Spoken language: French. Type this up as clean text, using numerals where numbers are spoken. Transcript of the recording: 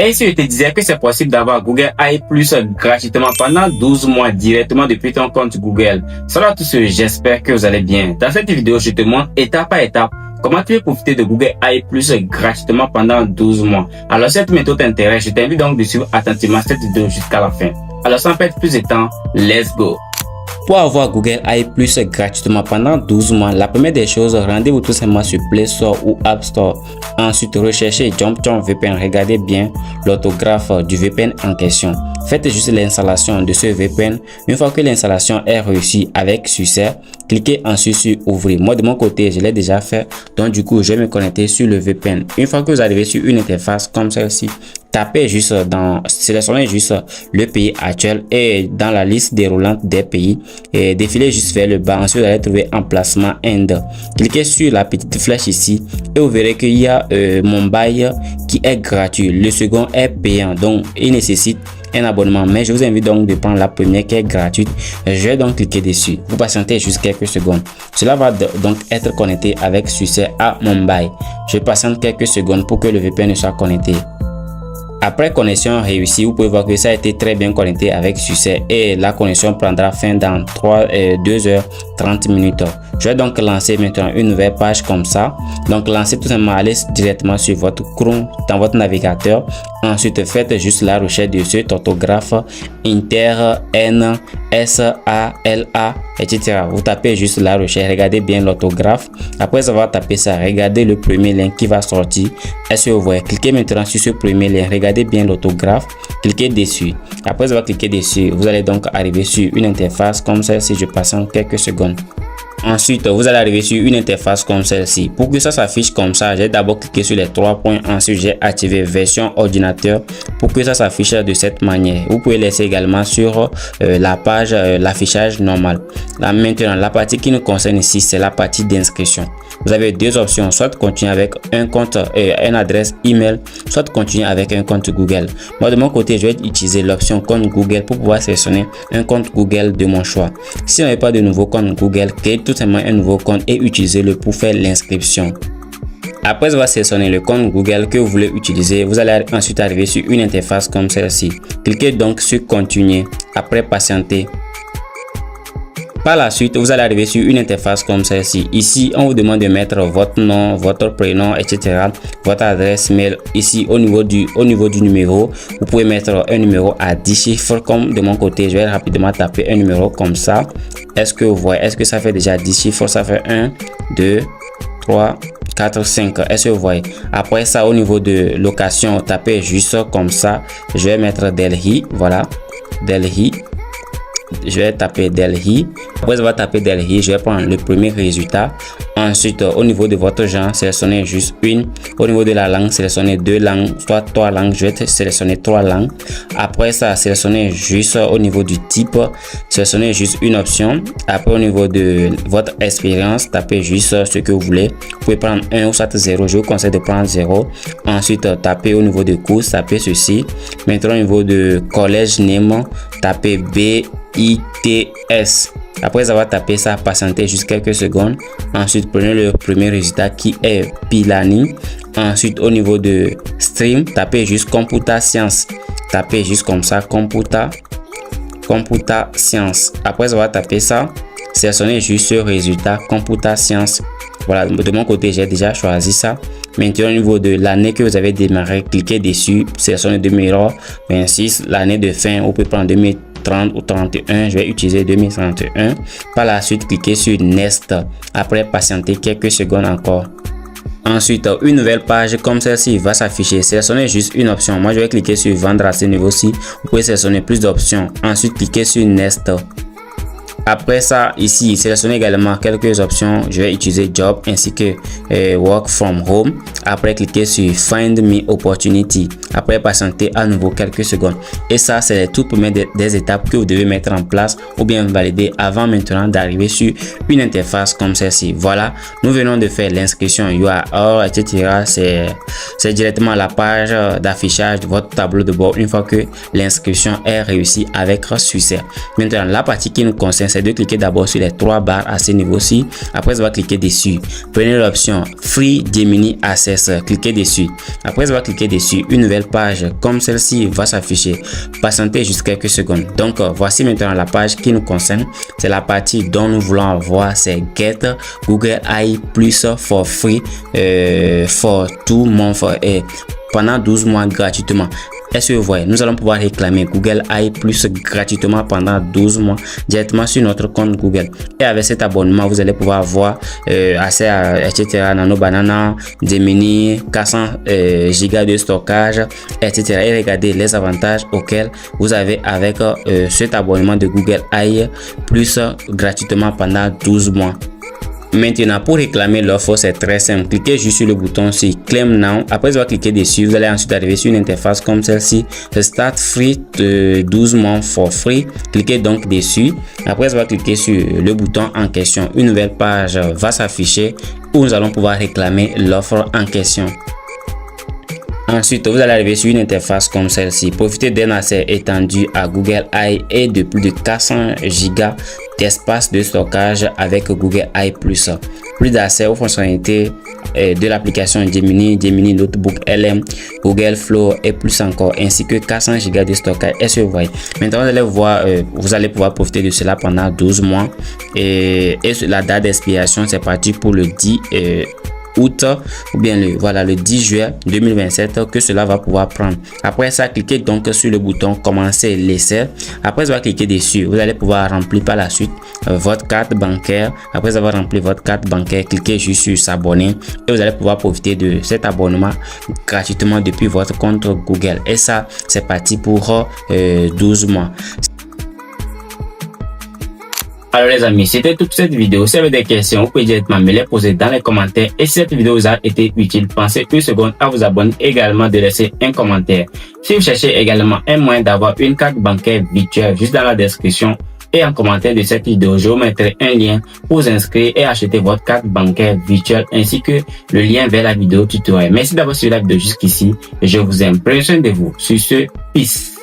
Et si je te disais que c'est possible d'avoir Google AI Plus gratuitement pendant 12 mois directement depuis ton compte Google. Salut à tous ceux, j'espère que vous allez bien. Dans cette vidéo, je te montre étape par étape comment tu peux profiter de Google AI Plus gratuitement pendant 12 mois. Alors, si cette méthode t'intéresse, je t'invite donc de suivre attentivement cette vidéo jusqu'à la fin. Alors, sans perdre plus de temps, let's go! Pour avoir Google AI Plus gratuitement pendant 12 mois, la première des choses, rendez-vous tout simplement sur Play Store ou App Store. Ensuite, recherchez JumpTron VPN. Regardez bien l'orthographe du VPN en question. Faites juste l'installation de ce VPN. Une fois que l'installation est réussie avec succès, cliquez ensuite sur Ouvrir. Moi, de mon côté, je l'ai déjà fait. Donc, du coup, je vais me connecter sur le VPN. Une fois que vous arrivez sur une interface comme celle-ci, sélectionnez juste le pays actuel et dans la liste déroulante des pays et défilez juste vers le bas. Ensuite, vous allez trouver emplacement Inde. Cliquez sur la petite flèche ici et vous verrez qu'il y a Mumbai qui est gratuit. Le second est payant, donc il nécessite un abonnement, mais je vous invite donc de prendre la première qui est gratuite. Je vais donc cliquer dessus. Vous patientez juste quelques secondes. Cela va donc être connecté avec succès à Mumbai. Je patiente quelques secondes pour que le VPN soit connecté. Après connexion réussie, vous pouvez voir que ça a été très bien connecté avec succès et la connexion prendra fin dans 2h30 minutes. Je vais donc lancer maintenant une nouvelle page comme ça. Donc lancez tout simplement, allez directement sur votre Chrome dans votre navigateur. Ensuite, faites juste la recherche de cet orthographe Inter N S A L A, etc. Vous tapez juste la recherche, regardez bien l'orthographe. Après avoir tapé ça, regardez le premier lien qui va sortir. Est-ce que vous voyez? Cliquez maintenant sur ce premier lien, regardez bien l'orthographe, cliquez dessus. Après avoir cliqué dessus, vous allez donc arriver sur une interface comme celle-ci. Je passe en quelques secondes. Ensuite, vous allez arriver sur une interface comme celle-ci. Pour que ça s'affiche comme ça, j'ai d'abord cliqué sur les 3 points. Ensuite, j'ai activé version ordinateur pour que ça s'affiche de cette manière. Vous pouvez laisser également sur la page l'affichage normal. Là, maintenant, la partie qui nous concerne ici, c'est la partie d'inscription. Vous avez deux options, soit continuer avec un compte, une adresse email, soit continuer avec un compte Google. Moi, de mon côté, je vais utiliser l'option compte Google pour pouvoir sélectionner un compte Google de mon choix. Si vous n'avez pas de nouveau compte Google, créez tout simplement un nouveau compte et utilisez-le pour faire l'inscription. Après avoir sélectionné le compte Google que vous voulez utiliser, vous allez ensuite arriver sur une interface comme celle-ci. Cliquez donc sur continuer, après patienter. Par la suite, vous allez arriver sur une interface comme celle-ci. Ici, on vous demande de mettre votre nom, votre prénom, etc. Votre adresse mail. Ici, au niveau du numéro, vous pouvez mettre un numéro à 10 chiffres. Comme de mon côté, je vais rapidement taper un numéro comme ça. Est-ce que vous voyez? Est-ce que ça fait déjà 10 chiffres? Ça fait 1, 2, 3, 4, 5. Est-ce que vous voyez? Après ça, au niveau de location, tapez juste comme ça. Je vais mettre Delhi. Voilà. Delhi. Je vais taper Delhi. Après avoir tapé Delhi, je vais prendre le premier résultat. Ensuite, au niveau de votre genre, sélectionnez juste une. Au niveau de la langue, sélectionnez deux langues, soit 3 langues. Je vais sélectionner 3 langues. Après ça, sélectionnez juste au niveau du type, sélectionnez juste une option. Après, au niveau de votre expérience, tapez juste ce que vous voulez. Vous pouvez prendre 1 ou soit 0. Je vous conseille de prendre 0. Ensuite, tapez au niveau de cours, tapez ceci. Maintenant, au niveau de collège name, tapez BITS. Après avoir tapé ça, patientez juste quelques secondes. Ensuite, prenez le premier résultat qui est Pilani. Ensuite, au niveau de stream, tapez juste Computer Science. Tapez juste comme ça, Computer Science. Après avoir tapé ça, sélectionnez juste ce résultat Computer Science. Voilà, de mon côté, j'ai déjà choisi ça. Maintenant, au niveau de l'année que vous avez démarré, cliquez dessus, sélectionnez 2026, l'année de fin, vous pouvez prendre 2030 ou 31, je vais utiliser 2031. Par la suite, cliquez sur Next. Après, patientez quelques secondes encore. Ensuite, une nouvelle page comme celle-ci va s'afficher. Sélectionnez juste une option. Moi, je vais cliquer sur Vendre à ce niveau-ci. Vous pouvez sélectionner plus d'options. Ensuite, cliquez sur Next. Après ça, ici, sélectionnez également quelques options. Je vais utiliser Job ainsi que Work from Home. Après, cliquez sur Find Me Opportunity. Après, patientez à nouveau quelques secondes. Et ça, c'est les toutes premières des étapes que vous devez mettre en place ou bien valider avant maintenant d'arriver sur une interface comme celle-ci. Voilà, nous venons de faire l'inscription URL, etc. C'est directement la page d'affichage de votre tableau de bord une fois que l'inscription est réussie avec succès. Maintenant, la partie qui nous concerne, c'est de cliquer d'abord sur les 3 barres à ce niveau-ci. Après, on va cliquer dessus. Prenez l'option Free Gemini Access. Cliquez dessus. Après, on va cliquer dessus. Une nouvelle nouvelle page comme celle-ci va s'afficher. Patientez juste quelques secondes. Donc voici maintenant la page qui nous concerne. C'est la partie dont nous voulons avoir, c'est Get Google AI Plus for free for 2 months et pendant 12 mois gratuitement. Est-ce que vous voyez, nous allons pouvoir réclamer Google AI Plus gratuitement pendant 12 mois directement sur notre compte Google. Et avec cet abonnement, vous allez pouvoir avoir accès à etc. Nano Banana, Gemini, 400 gigas de stockage, etc. Et regardez les avantages auxquels vous avez avec cet abonnement de Google AI Plus gratuitement pendant 12 mois. Maintenant, pour réclamer l'offre, c'est très simple. Cliquez juste sur le bouton sur Claim Now. Après avoir cliqué dessus, vous allez ensuite arriver sur une interface comme celle-ci. Start Free de 12 mois for free. Cliquez donc dessus. Après avoir cliqué sur le bouton en question, une nouvelle page va s'afficher où nous allons pouvoir réclamer l'offre en question. Ensuite, vous allez arriver sur une interface comme celle-ci. Profitez d'un accès étendu à Google AI et de plus de 400 gigas d'espace de stockage avec Google AI+. Plus d'accès aux fonctionnalités de l'application Gemini, Gemini Notebook LM, Google Flow et plus encore, ainsi que 400 gigas de stockage. Est-ce que vous voyez? Maintenant, vous allez pouvoir profiter de cela pendant 12 mois. Et la date d'expiration, c'est parti pour le 10 août ou bien le 10 juillet 2027 que cela va pouvoir prendre. Après ça, cliquez donc sur le bouton commencer l'essai. Après avoir cliqué dessus, vous allez pouvoir remplir par la suite votre carte bancaire. Après avoir rempli votre carte bancaire, cliquez juste sur s'abonner et vous allez pouvoir profiter de cet abonnement gratuitement depuis votre compte Google. Et ça, c'est parti pour 12 mois. Alors les amis, c'était toute cette vidéo. Si vous avez des questions, vous pouvez directement me les poser dans les commentaires. Et si cette vidéo vous a été utile, pensez une seconde à vous abonner également, de laisser un commentaire. Si vous cherchez également un moyen d'avoir une carte bancaire virtuelle, juste dans la description et en commentaire de cette vidéo, je vous mettrai un lien pour vous inscrire et acheter votre carte bancaire virtuelle ainsi que le lien vers la vidéo tutoriel. Merci d'avoir suivi la vidéo jusqu'ici et je vous aime. Prenez soin de vous. Sur ce, peace.